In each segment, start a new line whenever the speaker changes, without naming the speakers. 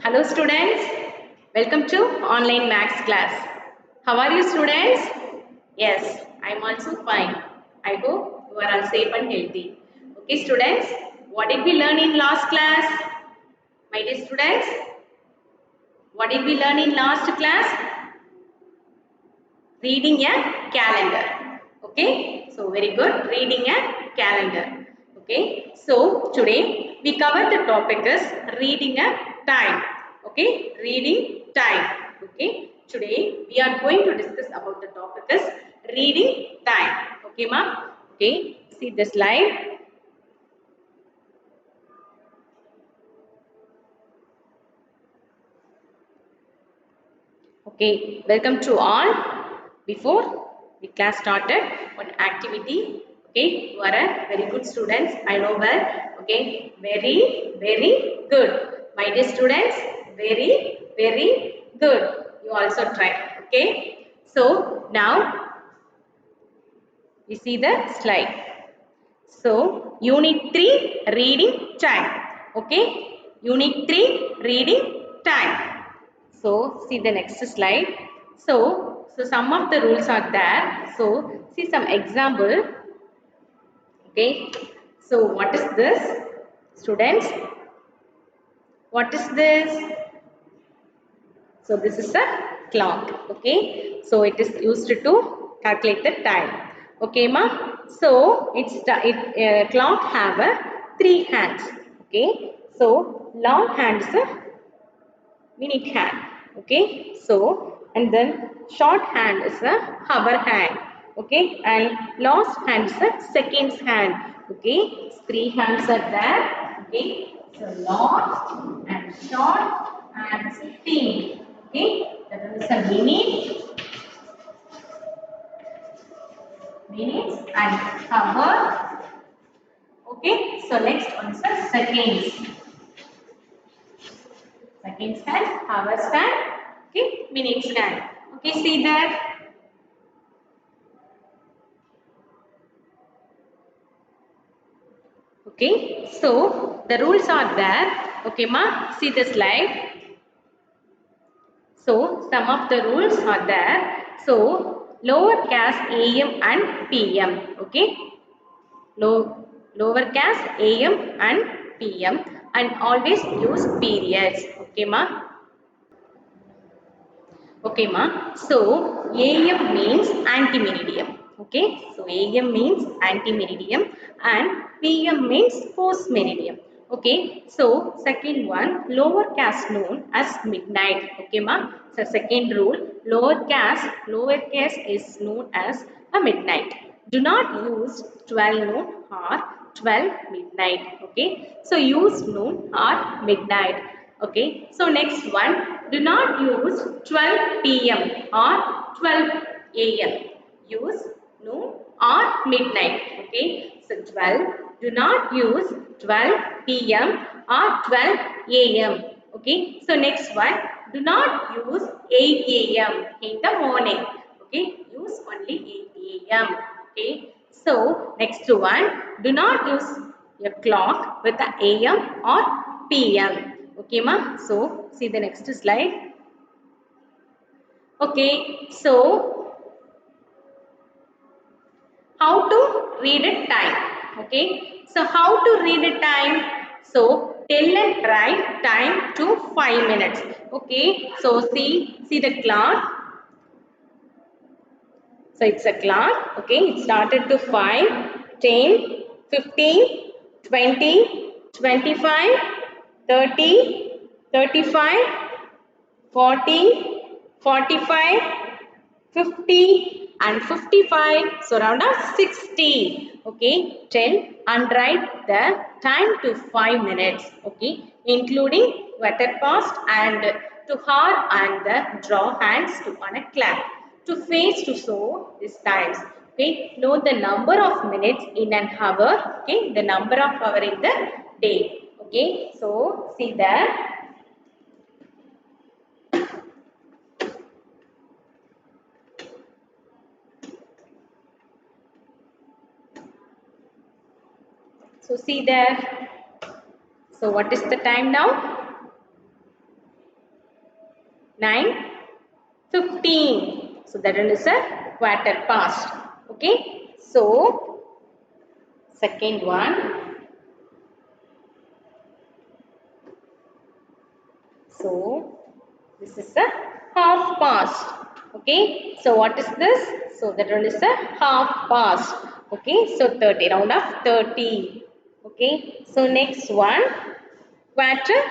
Hello students, welcome to online maths class. How are you students? Yes, I am also fine. I hope you are all safe and healthy. Okay students, what did we learn in last class? My dear students, what did we learn in last class? Reading a calendar. Okay, so very good, reading a calendar. Okay, so today we cover the topic is reading a time. Okay, reading time. Okay, today we are going to discuss about the topic is reading time. Okay ma? Okay, see the slide. Okay, welcome to all. Before the class started, one activity. Okay, you are a very good students. I know well. Okay, very good. My dear students, very good. You also try. Okay. So now we see the slide. So unit 3 reading time. Okay, unit 3 reading time. So see the next slide. So some of the rules are there. So see some example. Okay. So what is this? Students, what is this? So this is a clock. Okay. So it is used to calculate the time. Okay, ma. So clock have a three hands. Okay. So long hand is a minute hand. Okay, so and then short hand is a hour hand. Okay, and last hand is a seconds hand. Okay, three hands are there. Okay, so long and short and 15. Okay, that is a minutes and hour. Okay, so next one is the seconds. Seconds hand, hours hand, okay, minutes hand. Okay, see that. Okay, so the rules are there. Okay, ma, see the slide. So some of the rules are there. So lower caste AM and PM. Okay, lower caste AM and PM, and always use periods. Okay, ma. Okay, ma. So AM means anti-meridium. Okay, so AM means anti-meridium and PM means post-meridium. Okay, so second one, lower caste known as midnight. Okay, ma. So second rule, lower caste is known as a midnight. Do not use 12 noon or 12 midnight. Okay, so use noon or midnight. Okay, so next one, do not use 12 p.m. or 12 a.m. Use noon or midnight. Okay, so 12, do not use 12 p.m. or 12 a.m. Okay, so next one, do not use 8 a.m. in the morning. Okay, use only 8 a.m. Okay, so next one, do not use a clock with the a.m. or p.m. Okay, ma. So see the next slide. Okay, so how to read a time? Okay, so how to read a time? So tell and write time to 5 minutes. Okay, so see the clock. So it's a clock. Okay, it started to 5, 10, 15, 20, 25, 30, 35, 40, 45, 50 and 55, so around 60. Okay, tell and write the time to 5 minutes. Okay, including water past and to hour and the draw hands to on a clap. To face to show these times. Okay, know the number of minutes in an hour. Okay, the number of hour in the day. Okay, so see that. So see there. So what is the time now? 9:15. So that one is a quarter past. Okay. So second one. So this is a half past. Okay. So what is this? So that one is a half past. Okay. So 30, round of 30. Okay. So next one, quarter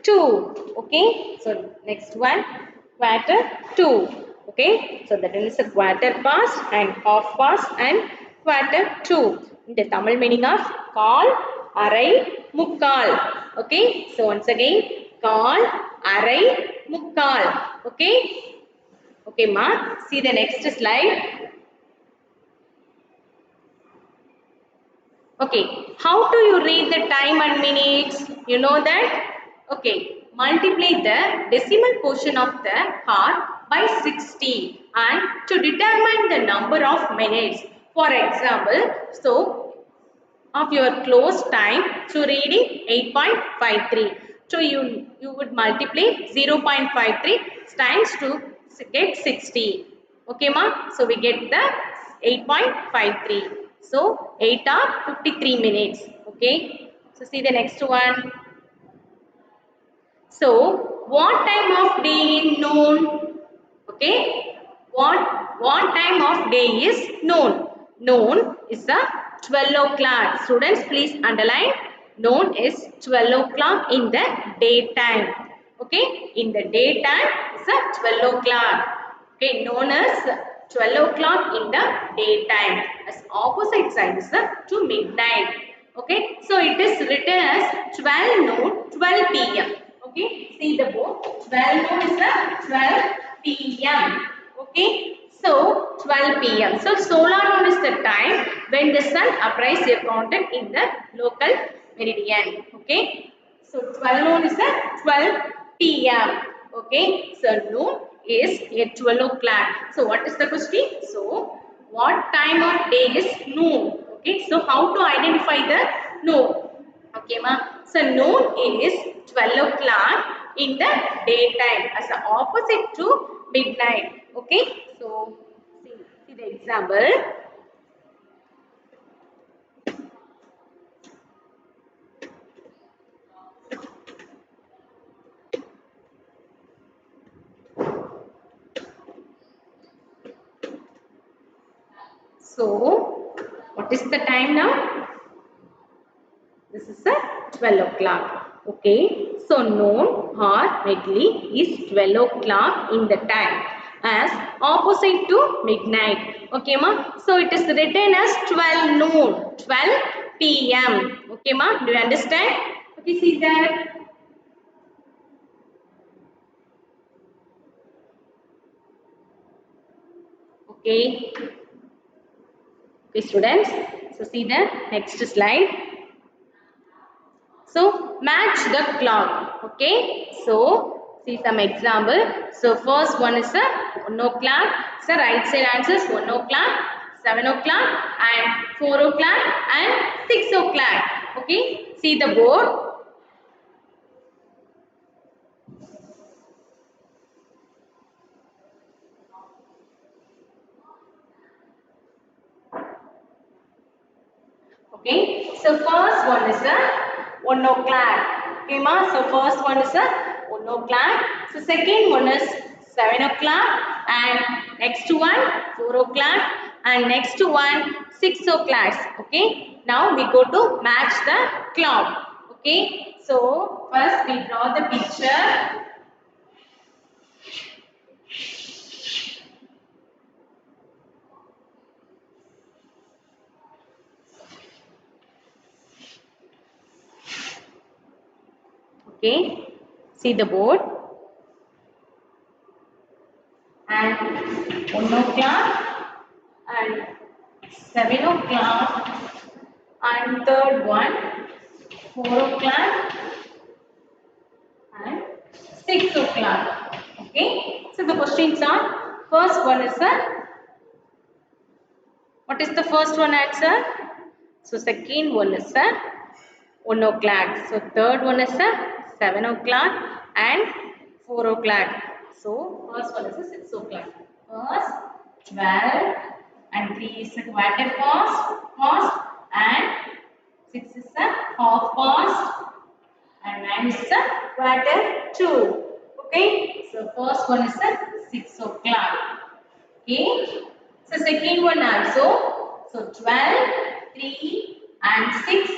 2. Okay. So next one, quarter 2. Okay. So that one is a quarter past and half past and quarter 2. The Tamil meaning of call, arai, mukkal. Okay. So once again, call, arai, mukkal. Okay. Okay, ma. See the next slide. Okay, how do you read the time and minutes? You know that? Okay, multiply the decimal portion of the hour by 60 and to determine the number of minutes. For example, so of your close time, so reading 8.53. So you would multiply 0.53 times to get 60. Okay, ma? So we get the 8.53. So 8 or 53 minutes. Okay. So see the next one. So what time of day is noon? Okay. What time of day is noon? Noon is the 12 o'clock. Students, please underline. Noon is 12 o'clock in the daytime. Okay. In the daytime is a 12 o'clock. Okay. Known as 12 o'clock in the daytime. As opposite side is the to midnight. Okay. So it is written as 12 noon, 12 p.m. Okay, see the board. 12 noon is the 12 p.m. Okay, so 12 p.m. So solar noon is the time when the sun appears counted in the local meridian. Okay, so 12 noon is the 12 p.m. Okay, so noon is at 12 o'clock. So what is the question? So what time of day is noon? Okay, so how to identify the noon? Okay, ma. So noon is 12 o'clock in the daytime as the opposite to midnight. Okay. So see the example. So what is the time now? This is a 12 o'clock. Okay. So noon or midday is 12 o'clock in the time as opposite to midnight. Okay, ma. So it is written as 12 noon, 12 p.m. Okay, ma. Do you understand? Okay, see that. Okay. Okay, students. So see the next slide. So match the clock. Okay. So see some example. So first one is a 1 o'clock. So right side answers 1 o'clock, 7 o'clock and 4 o'clock and 6 o'clock. Okay. See the board. Okay. So first one is a 1 o'clock. Okay, ma. So first one is a 1 o'clock. So second one is 7 o'clock and next one 4 o'clock and next one 6 o'clock. Okay. Now we go to match the clock. Okay. So first we draw the picture. Okay. See the board. And 1 o'clock and 7 o'clock and third one 4 o'clock and 6 o'clock. Okay. So the questions are first one is a what is the first one answer? So second one is a 1 o'clock. So third one is a 7 o'clock and 4 o'clock. So first one is a 6 o'clock. First 12 and 3 is a quarter past and 6 is a half past and 9 is a quarter to. Okay, so first one is a 6 o'clock. Okay, so second one also. So 12, 3 and 6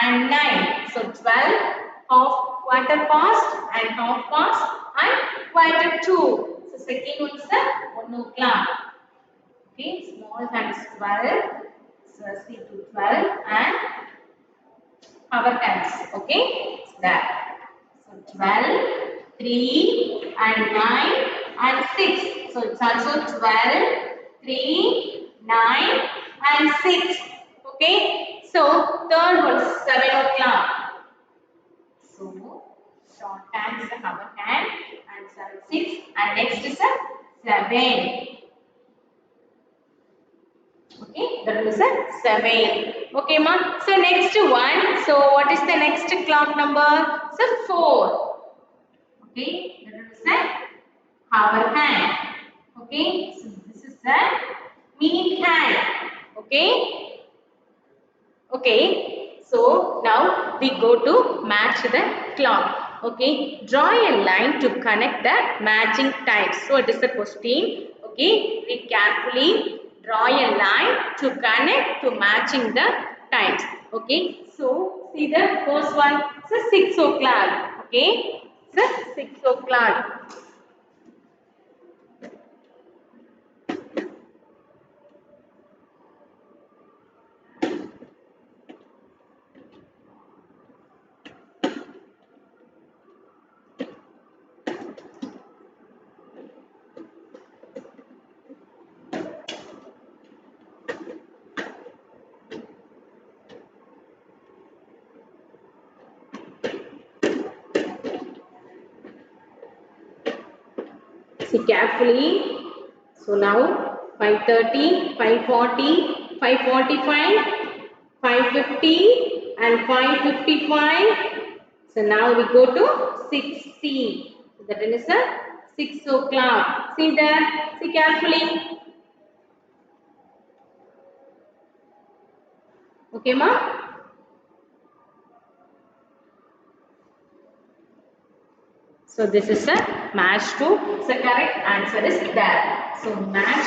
and 9. So 12, half quarter past and half past and quarter to. So second one is a 1 o'clock. Okay, small hand is 12. So see to 12 and our hands. Okay, it's that. So 12, 3 and 9 and 6. So it's also 12, 3, 9 and 6. Okay, so third one is 7 o'clock. So short hand is a cover hand and 7, 6 and next is a 7. Okay, that is a 7. Okay, ma. So next one. So what is the next clock number? So 4. Okay, that is a hour hand. Okay, so this is a minute hand. Okay. Okay. So now we go to match the clock. Okay, draw a line to connect the matching times. So it is the question. Okay, read carefully. Draw a line to connect to matching the times. Okay, so see the first one. So 6 o'clock. Okay, so 6 o'clock. See carefully. So now 5:30, 5:40, 5:45, 5:50 and 5:55. So now we go to 6C. So that is a 6 o'clock. See there. See carefully. Okay, ma? So this is a match to. So correct answer is there. So match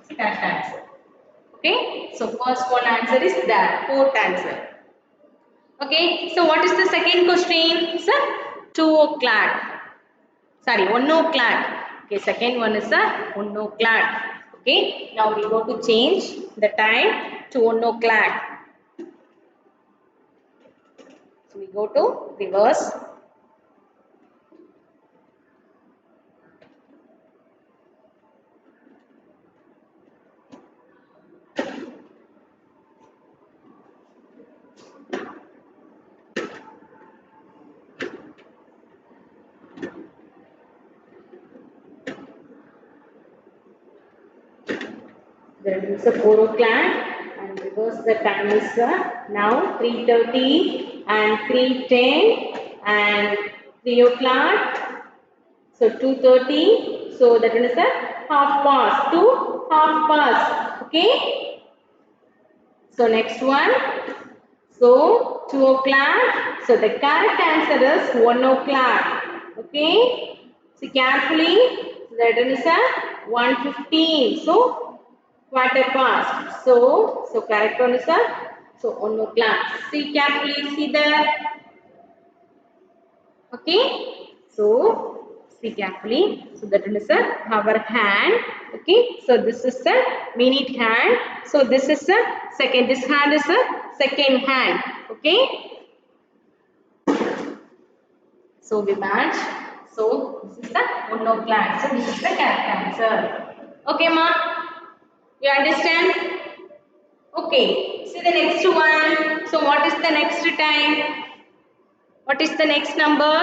is correct answer. Okay. So first one answer is there. Fourth answer. Okay, so what is the second question? Sir, 2 o'clock. Sorry, 1 o'clock. Okay, second one is 1 o'clock. Okay, now we go to change the time to 1 o'clock. So we go to reverse. There is a 4 o'clock and reverse the time is now 3:30 and 3:10 and 3 o'clock. So 2:30. So that is a half past. 2 half past. Okay. So next one. So 2 o'clock. So the correct answer is 1 o'clock. Okay. See carefully. That is a 1:15. So quarter past. So correct one is a 1 o'clock. See carefully. See there. Okay. So see carefully. So that is a hour hand. Okay. So this is a minute hand. So this is a second. This hand is a second hand. Okay. So we match. So this is the 1 o'clock. So this is the correct answer. Okay, ma. You understand? Okay. See the next one. So what is the next time? What is the next number?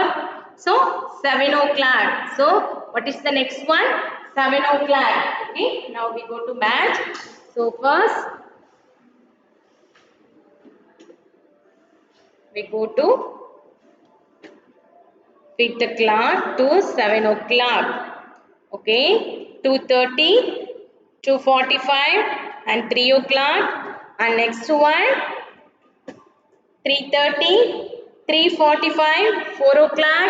So 7 o'clock. So what is the next one? 7 o'clock. Okay. Now we go to match. So first we go to fit the clock to 7 o'clock. Okay, 2:30, 2:45 and 3 o'clock. And next one 3:30, 3:45, 4 o'clock.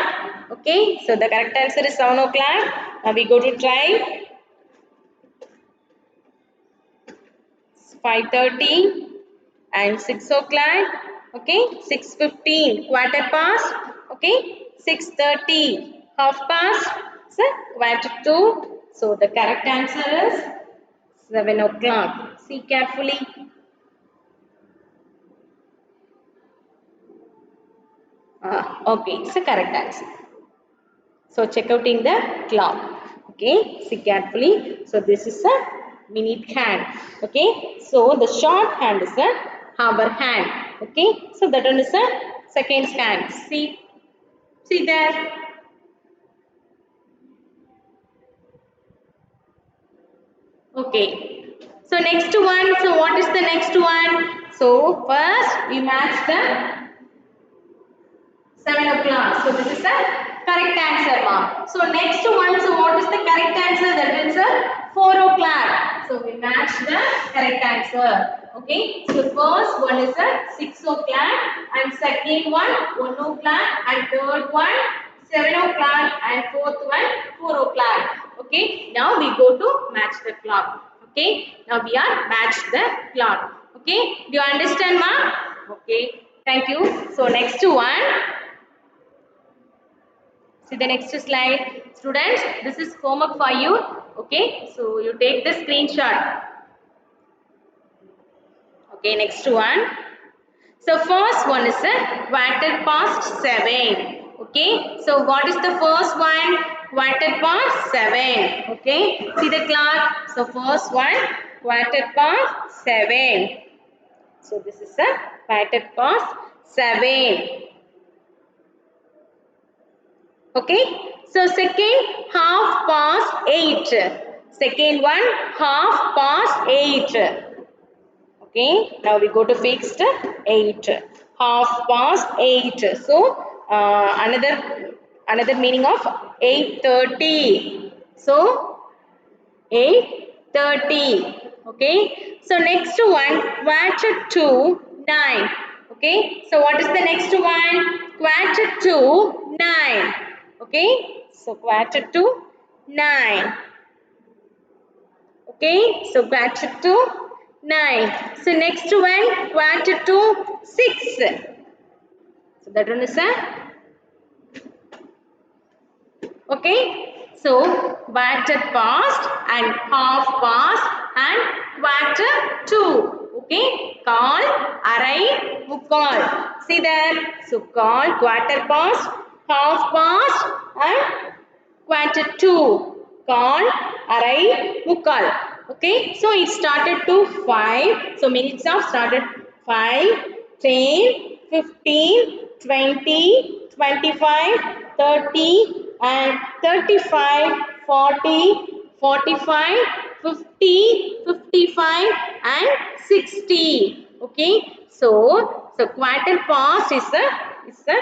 Okay, so the correct answer is 7 o'clock. Now we go to try 5:30 and 6 o'clock. Okay, 6:15, quarter past. Okay, 6:30, half past. So quarter to. So the correct answer is 7 o'clock. See carefully. Okay, it's the correct answer. So check out in the clock. Okay, see carefully. So this is a minute hand. Okay, so the short hand is a hour hand. Okay, so that one is a seconds hand. See there. Okay. So next one. So what is the next one? So first we match the 7 o'clock. So this is the correct answer, ma'am. So next one, so what is the correct answer? That is 4 o'clock. So we match the correct answer. Okay. So first one is 6 o'clock and second one 1 o'clock and third one 7 o'clock and fourth one 4 o'clock. Okay. Now we go to match the clock. Okay. Now we are match the clock. Okay. Do you understand, ma'am? Okay. Thank you. So next one. See the next slide. Students, this is homework for you. Okay, so you take the screenshot. Okay, next one. So first one is a quarter past 7. Okay, so what is the first one? Quarter past 7. Okay, see the clock. So first one, quarter past 7. So this is a quarter past 7. Okay, so second half past 8. Second one half past 8. Okay, now we go to fixed 8. Half past 8. So another meaning of 8:30. So 8:30. Okay, so next one quarter to 9. Okay, so what is the next one? Quarter to 9. Okay, so quarter to 9. Okay, so quarter to 9. So next one quarter to 6. So that one is a okay. So quarter past and half past and quarter to. Okay, call, arai, mukkal. See there. So call, quarter past, half past and quarter to. Call, arai, mukkal. Okay, so it started to 5. So minutes of started 5, 10, 15, 20, 25, 30 and 35, 40, 45, 50, 55 and 60. Okay, so quarter past is a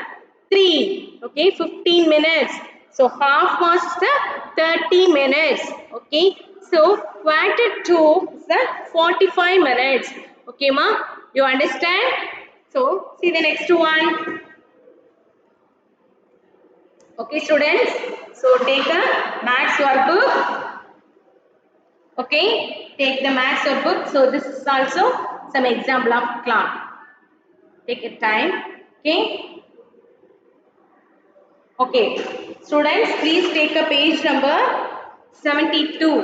3. Okay, 15 minutes. So half past is a 30 minutes. Okay, so quarter to is a 45 minutes. Okay, ma, you understand? So see the next one. Okay, students. So take a maths workbook. Okay, take the maths workbook. So this is also some example of clock. Take a time. Okay. Okay, students, please take a page number 72.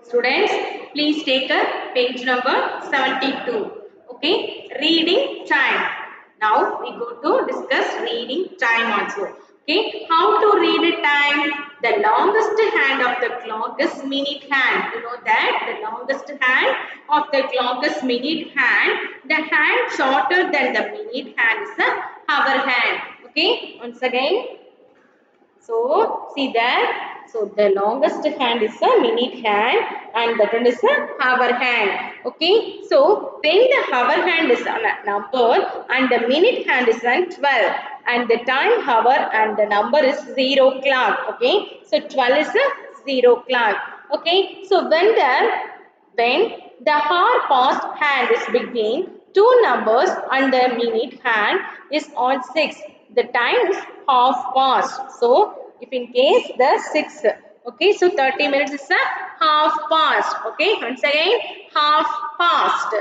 Students, please take a page number 72. Okay, reading time. Now we go to discuss reading time also. Okay, how to read a time? The longest hand of the clock is minute hand. You know that the longest hand of the clock is minute hand. The hand shorter than the minute hand is a hour hand. Okay, once again. So, see that. So, the longest hand is a minute hand and that one is a hour hand. Okay. So, when the hour hand is on a number and the minute hand is on 12 and the time hour and the number is 0 o'clock. Okay. So, 12 is a 0 o'clock. Okay, so when the hour past hand is between two numbers and the minute hand is on 6, the time is half past. So if in case the 6, okay, so 30 minutes is a half past. Okay, once again half past.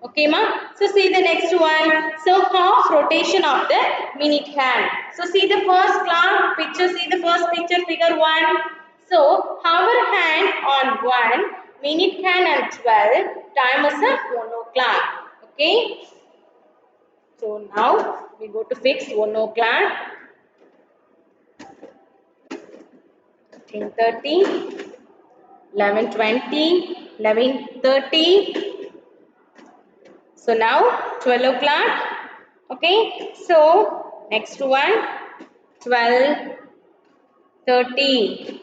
Okay, ma. So see the next one. So half rotation of the minute hand. So see the first clock picture. See the first picture, figure 1. So hour hand on 1, minute hand on 12. Time is at 1 o'clock. Okay. So now we go to fix 1 o'clock. 10:30, 11:20, 11:30. So now 12 o'clock. Okay. So next one 12:30.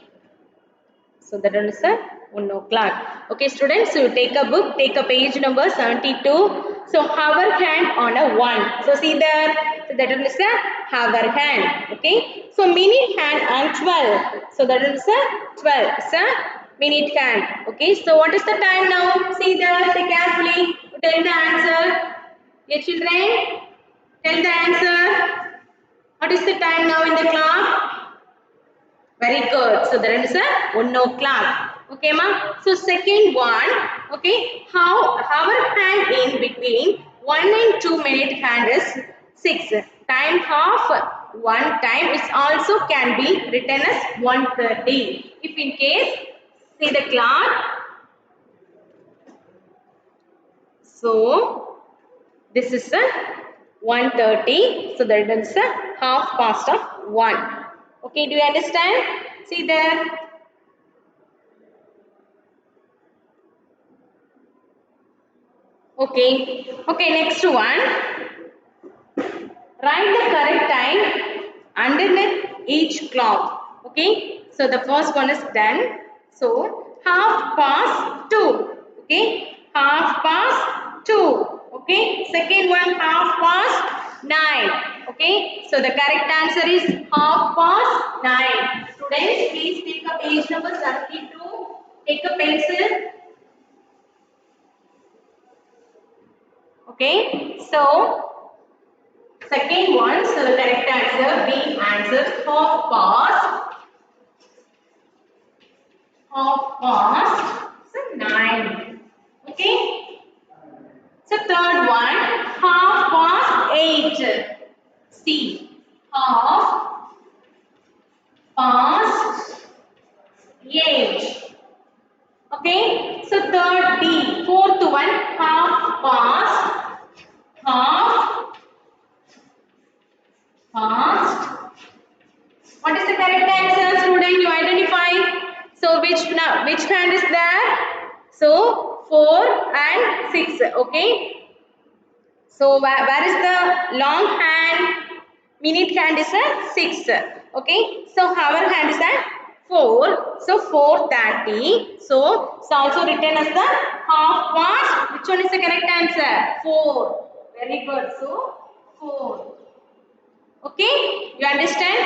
So that is a 1 o'clock. Okay, students, so take a book, take a page number 72. So hour hand on a 1. So see there, so that is a hour hand. Okay, so minute hand on 12. So that is a 12. It's a minute hand. Okay, so what is the time now? See there, say carefully. Tell the answer. Yes, children, tell the answer. What is the time now in the clock? Very good. So there is a 1 o'clock. Okay, ma. So second one. Okay. How our hand in between 1 and 2 minute hand is 6. Time half 1 time is also can be written as 1:30. If in case see the clock. So this is a 1:30. So that is a half past of 1. Okay, do you understand? See there. Okay. Okay, next one. Write the correct time underneath each clock. Okay. So the first one is done. So half past 2. Okay. Half past 2. Okay. Second one half past 9. Okay. So the correct answer is half past 9. Students, please take a page number 72. Take a pencil. Okay. So second one, so the correct answer being answered half past, so 9. Okay. So third one, half past 8. C. Half past 8. Okay. So third D. Fourth one, half past. What is the correct answer, student? You identify. So which hand is there? So 4 and 6. Okay. So where is the long hand? Minute hand is a 6. Okay. So hour hand is a 4. So 4:30. So it's also written as the half past. Which one is the correct answer? 4. Very good. So 4. Okay, you understand?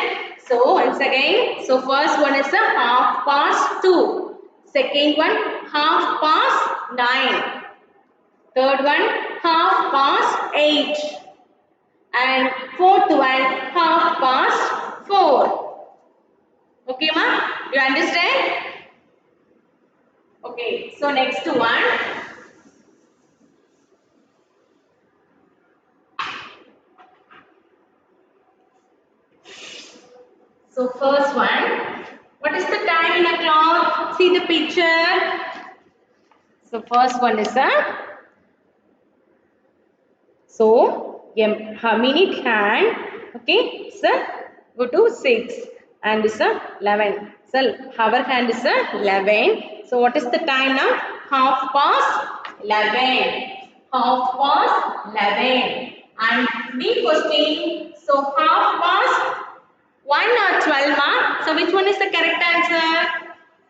So once again, so first one is a half past 2. Second one half past 9. Third one half past 8. And fourth one half past 4. Okay, ma? You understand? Okay, so next one. So first one, what is the time in a clock? See the picture. So first one is a minute hand, okay, so go to 6 and is a 11. So hour hand is a 11. So what is the time now? Half past 11. Half past 11. And the question, so half past 1 or 12 ma? So which one is the correct answer?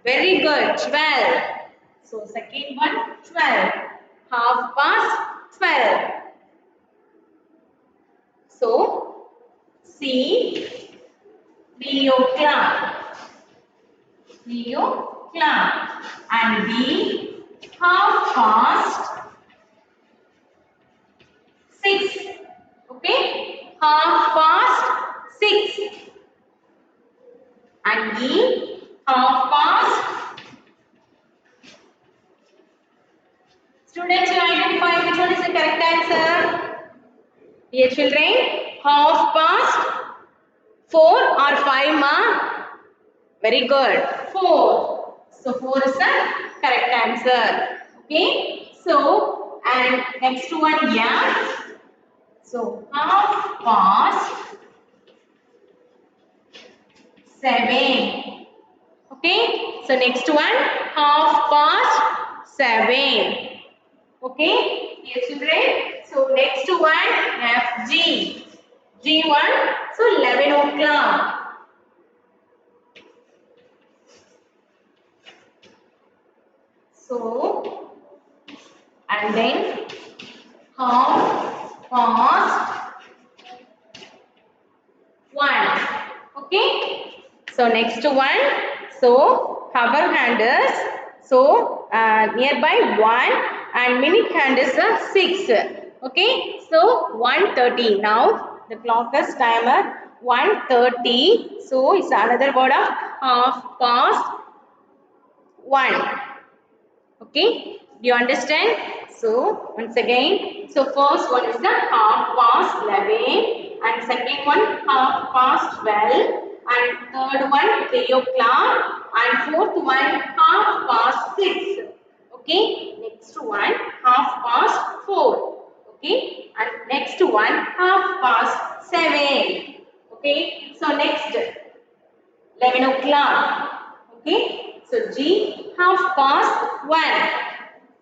Very good, 12. So second one, 12. Half past 12. So, C, 3 o'clock. 3 o'clock. And B, half past 6. Okay, half past 6. And E, half past. Students, you identify which one is the correct answer. Dear children, half past 4 or 5 ma? Very good. 4. So 4 is the correct answer. Okay. So and next one, yeah. So half past 7. Okay. So next one, half past 7. Okay. Dear children. So next one, FG. G1. So 11 o'clock. So and then half past 1. Okay. So next one. So hour hand is nearby 1 and minute hand is 6. Okay. So 1:30. Now the clock is timer 1:30. So it's another word of half past 1. Okay, do you understand? So, once again, so first one is the half past 11 and second one half past 12 and third one 3 o'clock and fourth one half past 6. Okay, next one half past 4. Okay, and next one half past 7. Okay, so next 11 o'clock. Okay. So G half past 1.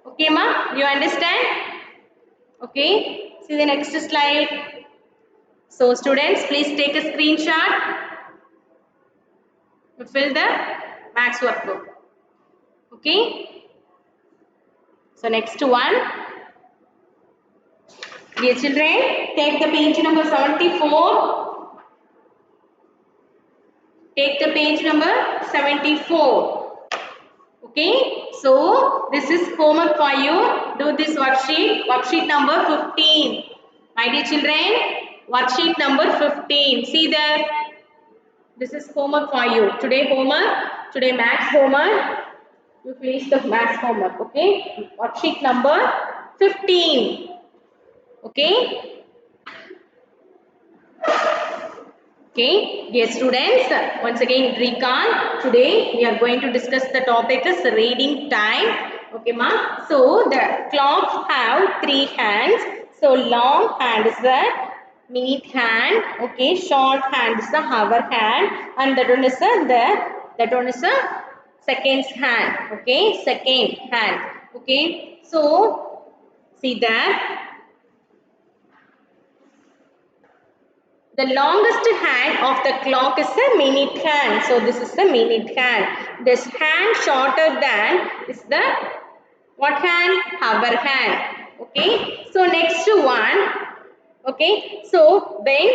Okay ma, you understand? Okay. See the next slide. So students, please take a screenshot. Fill the maths workbook. Okay. So next one. Dear children, take the page number 74. Take the page number 74. Okay, so this is homework for you. Do this worksheet number 15. My dear children, worksheet number 15. See there, this is homework for you. Today maths homework. You finish the maths homework, okay? Worksheet number 15. Okay? Okay, dear students, once again recall, today we are going to discuss the topic is reading time. Okay, ma. So the clocks have 3 hands. So long hand is the minute hand. Okay, short hand is the hour hand, and that one is the seconds hand. Okay, second hand. Okay, so see that. The longest hand of the clock is the minute hand. So this is the minute hand. This hand shorter than is the what hand? Hour hand. Okay. So next one. Okay. So when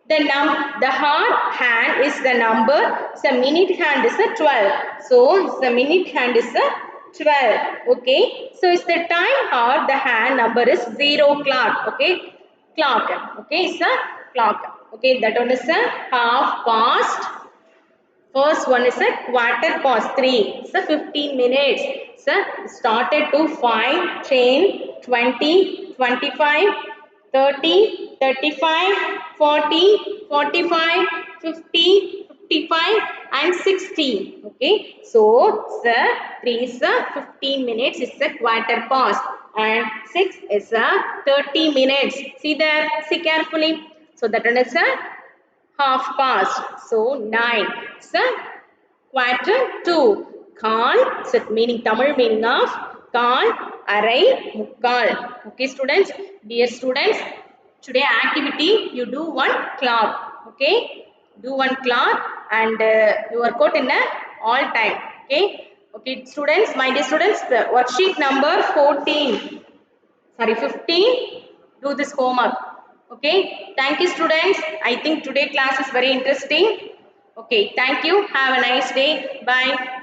the hour hand is the number, so minute hand is the 12. So the minute hand is the 12. Okay. So it's the time or the hand number is 0 clock. Okay. Clock. Okay. It's a clock. Okay. That one is a half past. First one is a quarter past 3. It's a 15 minutes. So started to 5, 10, 20, 25, 30, 35, 40, 45, 50, 55 and 60. Okay. So the 3 is a 15 minutes. It's a quarter past. And 6 is a 30 minutes. See there. See carefully. So that one is a half past. So 9. So quarter to. Kaal. So meaning Tamil meaning of kaal, arai, mukkal. Okay students. Dear students, today activity you do one clock. Okay. Do one clock and you work out in all time. Okay. Okay students, my dear students, the worksheet number 14. Sorry 15. Do this homework. Okay. Thank you students. I think today class is very interesting. Okay, thank you. Have a nice day. Bye.